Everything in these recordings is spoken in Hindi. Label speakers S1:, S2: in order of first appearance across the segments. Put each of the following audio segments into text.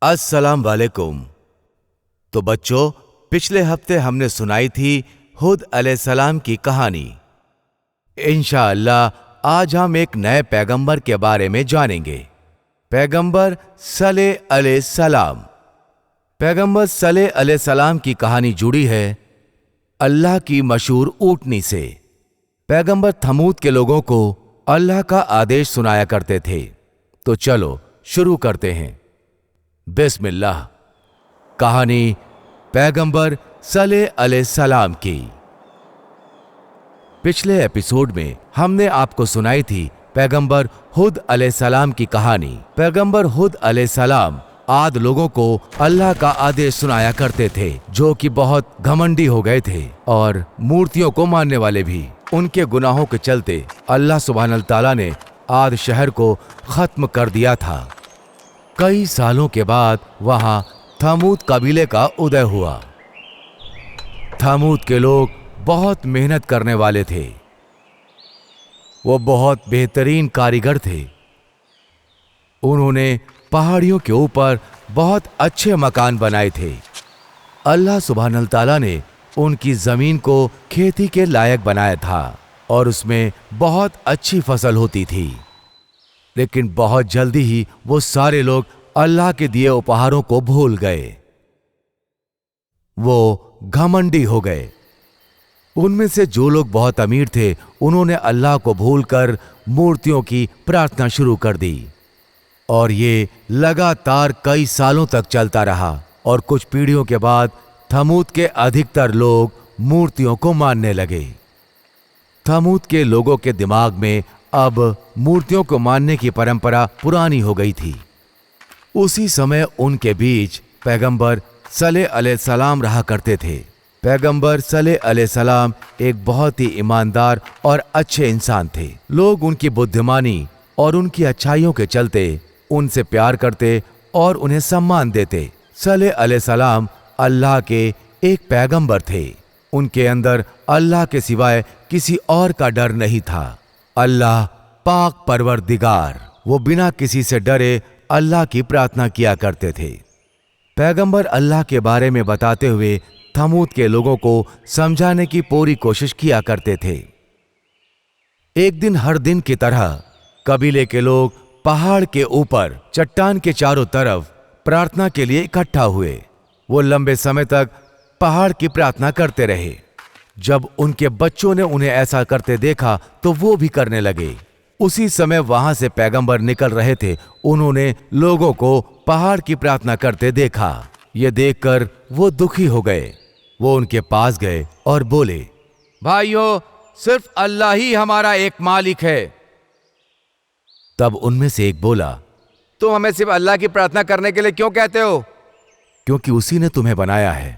S1: अस्सलाम वालेकुम। तो बच्चों, पिछले हफ्ते हमने सुनाई थी हुद अलैहिस्सलाम की कहानी। इंशाअल्लाह आज हम एक नए पैगंबर के बारे में जानेंगे, पैगंबर सलेह अलैहिस्सलाम। पैगंबर सलेह अलैहिस्सलाम की कहानी जुड़ी है अल्लाह की मशहूर ऊँटनी से। पैगंबर थमूद के लोगों को अल्लाह का आदेश सुनाया करते थे। तो चलो शुरू करते हैं। बिस्मिल्लाह। कहानी पैगंबर सलेह अलैहिस्सलाम की। पिछले एपिसोड में हमने आपको सुनाई थी पैगंबर हुद अलैहिस्सलाम की कहानी। पैगंबर हुद अलैहिस्सलाम आद लोगों को अल्लाह का आदेश सुनाया करते थे, जो कि बहुत घमंडी हो गए थे और मूर्तियों को मानने वाले भी। उनके गुनाहों के चलते अल्लाह सुब्हानहू तआला ने आद शहर को खत्म कर दिया था। कई सालों के बाद वहां थमूद कबीले का उदय हुआ। थमूद के लोग बहुत मेहनत करने वाले थे। वो बहुत बेहतरीन कारीगर थे। उन्होंने पहाड़ियों के ऊपर बहुत अच्छे मकान बनाए थे। अल्लाह सुब्हानहू तआला ने उनकी जमीन को खेती के लायक बनाया था और उसमें बहुत अच्छी फसल होती थी। लेकिन बहुत जल्दी ही वो सारे लोग अल्लाह के दिए उपहारों को भूल गए। वो घमंडी हो गए। उनमें से जो लोग बहुत अमीर थे, उन्होंने अल्लाह को भूलकर मूर्तियों की प्रार्थना शुरू कर दी और ये लगातार कई सालों तक चलता रहा। और कुछ पीढ़ियों के बाद थमूद के अधिकतर लोग मूर्तियों को मानने लगे। थमूद के लोगों के दिमाग में अब मूर्तियों को मानने की परंपरा पुरानी हो गई थी। उसी समय उनके बीच पैगंबर सलेह अलैहिस्सलाम रहा करते थे। पैगंबर सलेह अलैहिस्सलाम एक बहुत ही ईमानदार और अच्छे इंसान थे। लोग उनकी बुद्धिमानी और उनकी अच्छाइयों के चलते उनसे प्यार करते और उन्हें सम्मान देते। सलेह अलैहिस्सलाम अल्लाह के एक पैगंबर थे। उनके अंदर अल्लाह के सिवाय किसी और का डर नहीं था। अल्लाह पाक परवरदिगार, वो बिना किसी से डरे अल्लाह की प्रार्थना किया करते थे। पैगंबर अल्लाह के बारे में बताते हुए थमूद के लोगों को समझाने की पूरी कोशिश किया करते थे। एक दिन हर दिन की तरह कबीले के लोग पहाड़ के ऊपर चट्टान के चारों तरफ प्रार्थना के लिए इकट्ठा हुए। वो लंबे समय तक पहाड़ की प्रार्थना करते रहे। जब उनके बच्चों ने उन्हें ऐसा करते देखा तो वो भी करने लगे। उसी समय वहां से पैगंबर निकल रहे थे। उन्होंने लोगों को पहाड़ की प्रार्थना करते देखा। ये देखकर वो दुखी हो गए। वो उनके पास गए और बोले, भाइयों, सिर्फ अल्लाह ही हमारा एक मालिक है। तब उनमें से एक बोला, तुम हमें सिर्फ अल्लाह की प्रार्थना करने के लिए क्यों कहते हो? क्योंकि उसी ने तुम्हें बनाया है।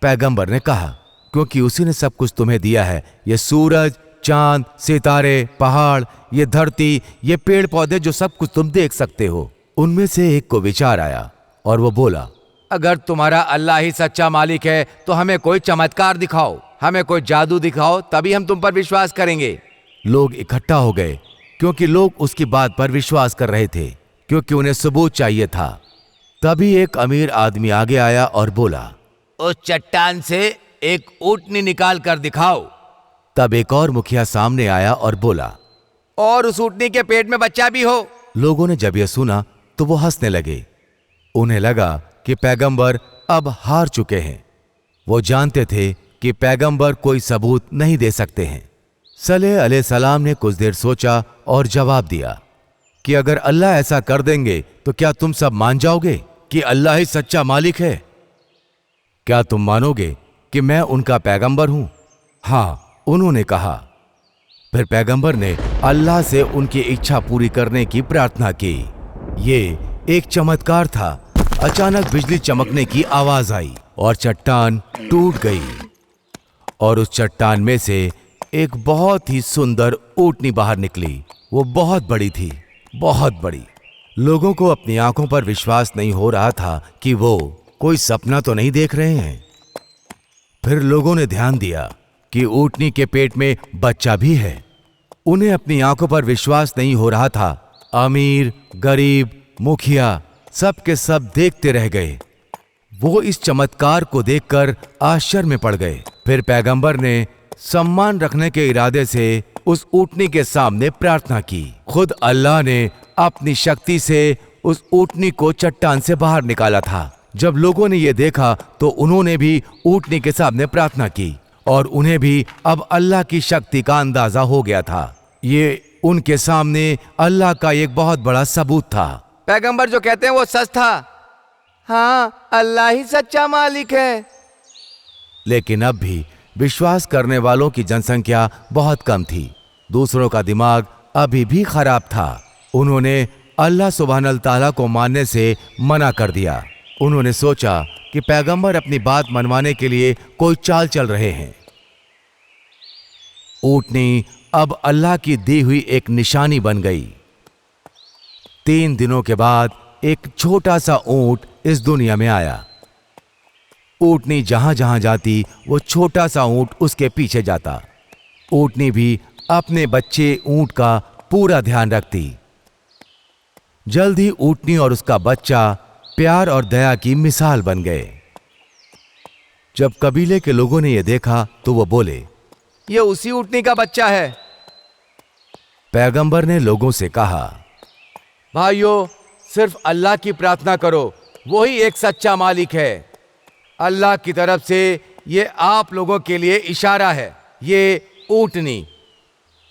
S1: पैगंबर ने कहा, क्योंकि उसी ने सब कुछ तुम्हें दिया है। ये सूरज, चांद, सितारे, पहाड़, ये धरती, ये पेड़ पौधे, जो सब कुछ तुम देख सकते हो। उनमें से एक को विचार आया और वो बोला, अगर तुम्हारा अल्लाह ही सच्चा मालिक है तो हमें कोई चमत्कार दिखाओ, हमें कोई जादू दिखाओ, तभी हम तुम पर विश्वास करेंगे। लोग इकट्ठा हो गए क्योंकि लोग उसकी बात पर विश्वास कर रहे थे, क्योंकि उन्हें सबूत चाहिए था। तभी एक अमीर आदमी आगे आया और बोला, उस चट्टान से एक ऊँटनी निकाल कर दिखाओ। तब एक और मुखिया सामने आया और बोला, और उस ऊँटनी के पेट में बच्चा भी हो। लोगों ने जब यह सुना तो वो हंसने लगे। उन्हें लगा कि पैगंबर अब हार चुके हैं। वो जानते थे कि पैगंबर कोई सबूत नहीं दे सकते हैं। सलेह अलैहिस्सलाम ने कुछ देर सोचा और जवाब दिया कि अगर अल्लाह ऐसा कर देंगे तो क्या तुम सब मान जाओगे कि अल्लाह ही सच्चा मालिक है? क्या तुम मानोगे कि मैं उनका पैगंबर हूं? हाँ, उन्होंने कहा। फिर पैगंबर ने अल्लाह से उनकी इच्छा पूरी करने की प्रार्थना की। ये एक चमत्कार था। अचानक बिजली चमकने की आवाज आई और चट्टान टूट गई और उस चट्टान में से एक बहुत ही सुंदर ऊँटनी बाहर निकली। वो बहुत बड़ी थी, बहुत बड़ी। लोगों को अपनी आंखों पर विश्वास नहीं हो रहा था कि वो कोई सपना तो नहीं देख रहे हैं। फिर लोगों ने ध्यान दिया कि ऊँटनी के पेट में बच्चा भी है। उन्हें अपनी आंखों पर विश्वास नहीं हो रहा था। अमीर, गरीब, मुखिया सब के सब देखते रह गए। वो इस चमत्कार को देखकर आश्चर्य में पड़ गए। फिर पैगंबर ने सम्मान रखने के इरादे से उस ऊँटनी के सामने प्रार्थना की। खुद अल्लाह ने अपनी शक्ति से उस ऊँटनी को चट्टान से बाहर निकाला था। जब लोगों ने ये देखा तो उन्होंने भी ऊँटनी के सामने प्रार्थना की और उन्हें भी अब अल्लाह की शक्ति का अंदाजा हो गया था। ये उनके सामने अल्लाह का एक बहुत बड़ा सबूत था।
S2: पैगंबर जो कहते हैं वो सच था। हाँ, अल्लाह ही सच्चा मालिक है।
S1: लेकिन अब भी विश्वास करने वालों की जनसंख्या बहुत कम थी। दूसरों का दिमाग अभी भी खराब था। उन्होंने अल्लाह सुब्हानल तआला को मानने से मना कर दिया। उन्होंने सोचा कि पैगंबर अपनी बात मनवाने के लिए कोई चाल चल रहे हैं। ऊँटनी अब अल्लाह की दी हुई एक निशानी बन गई। 3 दिनों के बाद एक छोटा सा ऊँट इस दुनिया में आया। ऊँटनी जहां जहां जाती वो छोटा सा ऊँट उसके पीछे जाता। ऊँटनी भी अपने बच्चे ऊँट का पूरा ध्यान रखती। जल्द ही ऊँटनी और उसका बच्चा प्यार और दया की मिसाल बन गए। जब कबीले के लोगों ने यह देखा तो वो बोले,
S2: ये उसी ऊँटनी का बच्चा है।
S1: पैगंबर ने लोगों से कहा,
S2: भाइयों, सिर्फ अल्लाह की प्रार्थना करो, वो ही एक सच्चा मालिक है। अल्लाह की तरफ से ये आप लोगों के लिए इशारा है। ये ऊँटनी,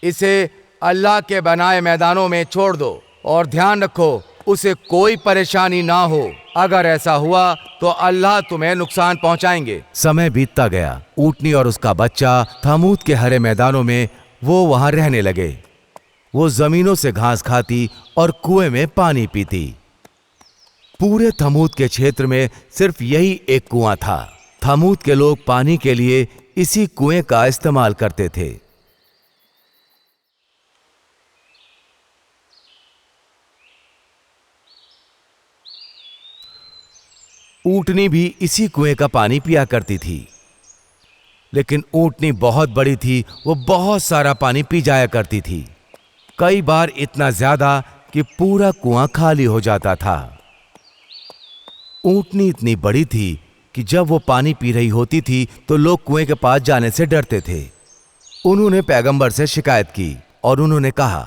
S2: इसे अल्लाह के बनाए मैदानों में छोड़ दो और ध्यान रखो उसे कोई परेशानी ना हो। अगर ऐसा हुआ तो अल्लाह तुम्हें नुकसान पहुंचाएंगे।
S1: समय बीतता गया। ऊँटनी और उसका बच्चा थमूद के हरे मैदानों में वो वहां रहने लगे। वो जमीनों से घास खाती और कुएं में पानी पीती। पूरे थमूद के क्षेत्र में सिर्फ यही एक कुआं था। थमूद के लोग पानी के लिए इसी कुएं का इस्तेमाल करते थे। ऊँटनी भी इसी कुएं का पानी पिया करती थी। लेकिन ऊँटनी बहुत बड़ी थी, वो बहुत सारा पानी पी जाया करती थी। कई बार इतना ज्यादा कि पूरा कुआं खाली हो जाता था। ऊँटनी इतनी बड़ी थी कि जब वो पानी पी रही होती थी तो लोग कुएं के पास जाने से डरते थे। उन्होंने पैगंबर से शिकायत की और उन्होंने कहा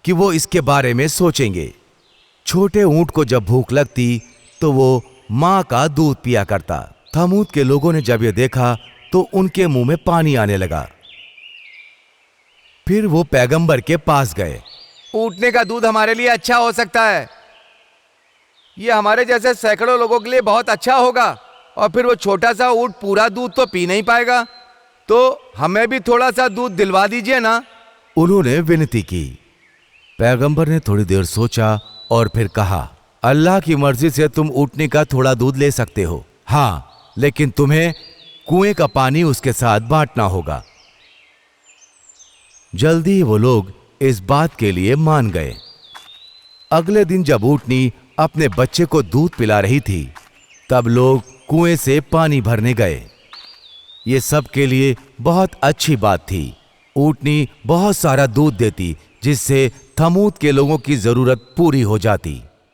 S1: कि वो इसके बारे में सोचेंगे। छोटे ऊँट को जब भूख लगती तो वो माँ का दूध पिया करता। थमूद के लोगों ने जब ये देखा तो उनके मुंह में पानी आने लगा। फिर वो पैगंबर के पास गए।
S2: ऊँटनी का दूध हमारे लिए अच्छा हो सकता है। ये हमारे जैसे सैकड़ों लोगों के लिए बहुत अच्छा होगा। और फिर वो छोटा सा ऊँट पूरा दूध तो पी नहीं पाएगा, तो हमें भी थोड़ा सा दूध दिलवा दीजिए ना।
S1: उन्होंने विनती की। पैगंबर ने थोड़ी देर सोचा और फिर कहा, अल्लाह की मर्जी से तुम ऊँटनी का थोड़ा दूध ले सकते हो। हाँ, लेकिन तुम्हें कुएं का पानी उसके साथ बांटना होगा। जल्दी ही वो लोग इस बात के लिए मान गए। अगले दिन जब ऊँटनी अपने बच्चे को दूध पिला रही थी तब लोग कुएं से पानी भरने गए। ये सब के लिए बहुत अच्छी बात थी। ऊँटनी बहुत सारा दूध देती जिससे थमूद के लोगों की जरूरत पूरी हो जाती।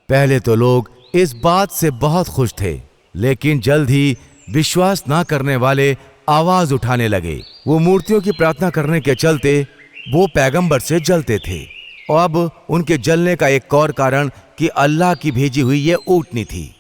S1: पहले तो लोग इस बात से बहुत खुश थे, लेकिन जल्द ही विश्वास ना करने वाले आवाज उठाने लगे। वो मूर्तियों की प्रार्थना करने के चलते वो पैगंबर से जलते थे। और अब उनके जलने का एक और कारण कि अल्लाह की भेजी हुई ये ऊँटनी थी।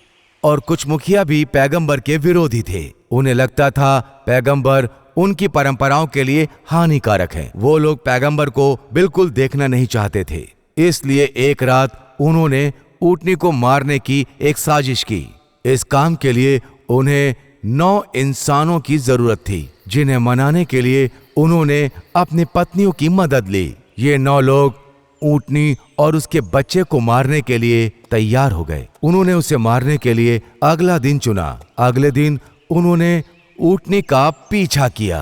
S1: और कुछ मुखिया भी पैगंबर के विरोधी थे। उन्हें लगता था पैगंबर उनकी परंपराओं के लिए हानिकारक है। वो लोग पैगंबर को बिल्कुल देखना नहीं चाहते थे। इसलिए एक रात उन्होंने ऊँटनी को मारने की एक साजिश की। इस काम के लिए उन्हें 9 इंसानों की जरूरत थी, जिन्हें मनाने के लिए उन्होंने अपनी पत्नियों की मदद ली। ये 9 लोग ऊँटनी और उसके बच्चे को मारने के लिए तैयार हो गए। उन्होंने उसे मारने के लिए अगला दिन चुना। अगले दिन उन्होंने ऊँटनी का पीछा किया।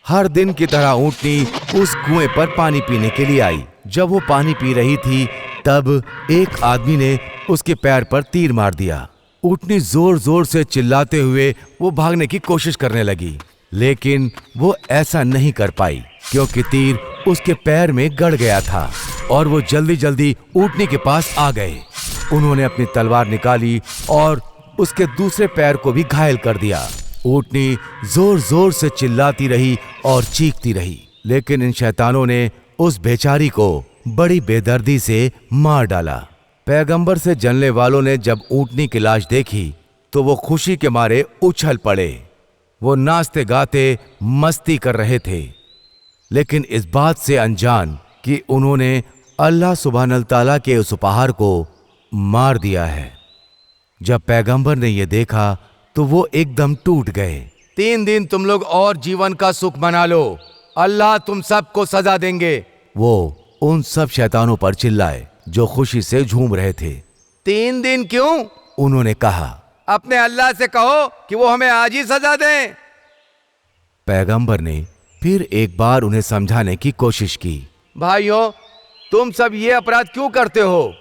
S1: हर दिन की तरह ऊँटनी उस कुएं पर पानी पीने के लिए आई। जब वो पानी पी रही थी तब एक आदमी ने उसके पैर पर तीर मार दिया। ऊँटनी जोर जोर से चिल्लाते हुए वो भागने की कोशिश करने लगी, लेकिन वो ऐसा नहीं कर पाई क्योंकि तीर उसके पैर में गड़ गया था। और वो जल्दी जल्दी ऊँटनी के पास आ गए। उन्होंने अपनी तलवार निकाली और उसके दूसरे पैर को भी घायल कर दिया। ऊंटनी जोर जोर से चिल्लाती रही और चीखती रही, लेकिन इन शैतानों ने उस बेचारी को बड़ी बेदर्दी से मार डाला। पैगंबर से जलने वालों ने जब ऊंटनी की लाश देखी तो वो खुशी के मारे उछल पड़े। वो नाचते गाते मस्ती कर रहे थे, लेकिन इस बात से अनजान कि उन्होंने अल्लाह सुब्हानल ताला के उस उपहार को मार दिया है। जब पैगंबर ने यह देखा तो वो एकदम टूट गए।
S2: 3 दिन तुम लोग और जीवन का सुख मना लो, अल्लाह तुम सबको सजा देंगे।
S1: वो उन सब शैतानों पर चिल्लाए जो खुशी से झूम रहे थे।
S2: 3 दिन क्यों?
S1: उन्होंने कहा,
S2: अपने अल्लाह से कहो कि वो हमें आज ही सजा दें।
S1: पैगंबर ने फिर एक बार उन्हें समझाने की कोशिश की।
S2: भाइयों, तुम सब ये अपराध क्यों करते हो?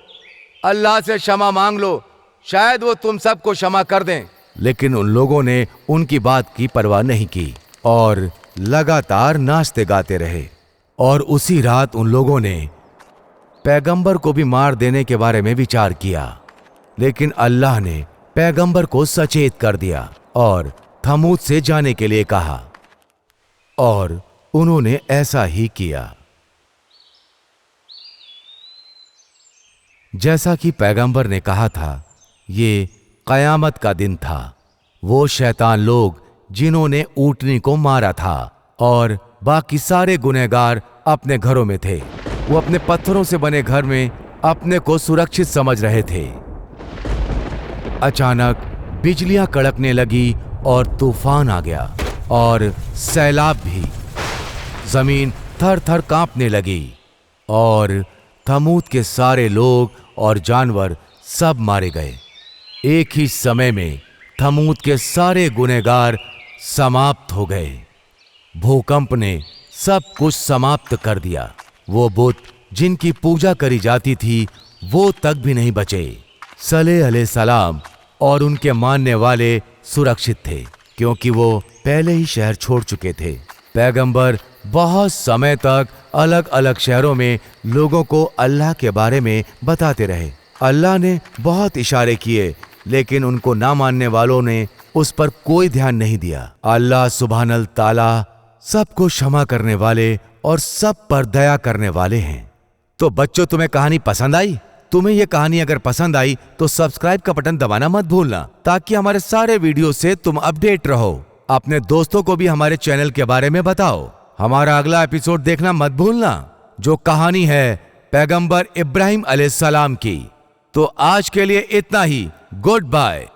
S2: अल्लाह से क्षमा मांग लो, शायद वो तुम सबको क्षमा कर दें।
S1: लेकिन उन लोगों ने उनकी बात की परवाह नहीं की और लगातार नाचते गाते रहे। और उसी रात उन लोगों ने पैगंबर को भी मार देने के बारे में विचार किया, लेकिन अल्लाह ने पैगंबर को सचेत कर दिया और थमूद से जाने के लिए कहा, और उन्होंने ऐसा ही किया। जैसा कि पैगंबर ने कहा था, ये कयामत का दिन था। वो शैतान लोग जिन्होंने ऊंटनी को मारा था और बाकी सारे गुनहगार अपने घरों में थे। वो अपने पत्थरों से बने घर में अपने को सुरक्षित समझ रहे थे। अचानक बिजलियां कड़कने लगी और तूफान आ गया और सैलाब भी। जमीन थर थर कांपने लगी और थमूद के सारे लोग और जानवर सब मारे गए। एक ही समय में थमूद के सारे गुनहगार समाप्त हो गए। भूकंप ने सब कुछ समाप्त कर दिया। वो बुत जिनकी पूजा करी जाती थी वो तक भी नहीं बचे। सलेह अलैहिस्सलाम और उनके मानने वाले सुरक्षित थे, क्योंकि वो पहले ही शहर छोड़ चुके थे। पैगंबर बहुत समय तक अलग अलग शहरों में लोगों को अल्लाह के बारे में बताते रहे। अल्लाह ने बहुत इशारे किए, लेकिन उनको ना मानने वालों ने उस पर कोई ध्यान नहीं दिया। अल्लाह सुब्हानल ताला सबको क्षमा करने वाले और सब पर दया करने वाले हैं। तो बच्चों, तुम्हें कहानी पसंद आई? तुम्हें यह कहानी अगर पसंद आई तो सब्सक्राइब का बटन दबाना मत भूलना, ताकि हमारे सारे वीडियो से तुम अपडेट रहो। अपने दोस्तों को भी हमारे चैनल के बारे में बताओ। हमारा अगला एपिसोड देखना मत भूलना, जो कहानी है पैगंबर इब्राहिम अलैहिस्सलाम की। तो आज के लिए इतना ही। Good bye.